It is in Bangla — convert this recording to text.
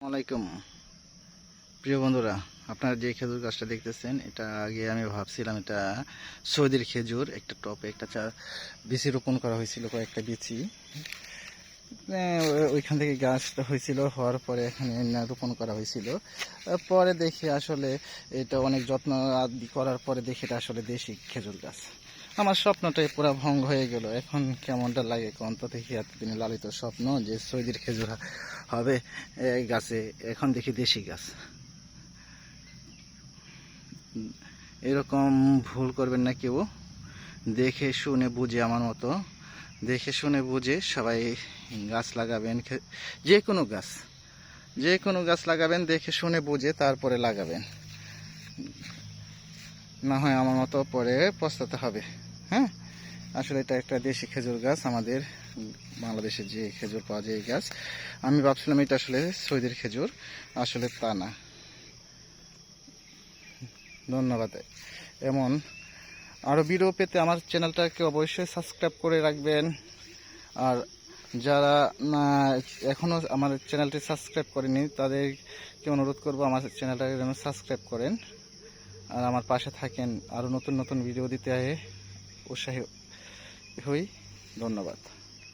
আসসালামাইকুম প্রিয় বন্ধুরা, আপনারা যে খেজুর গাছটা দেখতেছেন, এটা আগে আমি ভাবছিলাম এটা সৌদির খেজুর। একটা টপে একটা বিচি রোপণ করা হয়েছিল, কয়েকটা বিচি ওইখান থেকে গাছটা হয়েছিল। হওয়ার পরে এখানে রোপণ করা হয়েছিল। পরে দেখি আসলে এটা অনেক যত্ন আদি করার পরে দেখি এটা আসলে দেশি খেজুর গাছ। আমার স্বপ্নটাই পুরো ভঙ্গ হয়ে গেল। এখন কেমনটা লাগে কোন তো, দেখি এতদিনে লালিত স্বপ্ন যে সৌদির খেজুর হবে এই গাছে, এখন দেখি দেশি গাছ। এরকম ভুল করবেন না কেউ। দেখে শুনে বুঝে, আমার মতো দেখে শুনে বুঝে সবাই গাছ লাগাবেন। যে কোনো গাছ যে কোনো গাছ লাগাবেন দেখে শুনে বুঝে, তারপরে লাগাবেন। না হয় আমার মতো পরে পস্তাতে হবে। হ্যাঁ, আসলে এটা একটা দেশি খেজুর গাছ। আমাদের বাংলাদেশে যে খেজুর পাওয়া যায় এই গাছ, আমি ভাবছিলাম এটা আসলে সৌদির খেজুর, আসলে তা না। ধন্যবাদ। এমন আরও ভিডিও পেতে আমার চ্যানেলটাকে অবশ্যই সাবস্ক্রাইব করে রাখবেন। আর যারা এখনও আমার চ্যানেলটি সাবস্ক্রাইব করেনি তাদেরকে অনুরোধ করব আমার চ্যানেলটাকে যেন সাবস্ক্রাইব করেন আর আমার পাশে থাকেন। আরও নতুন নতুন ভিডিও দিতে উৎসাহী হই। ধন্যবাদ।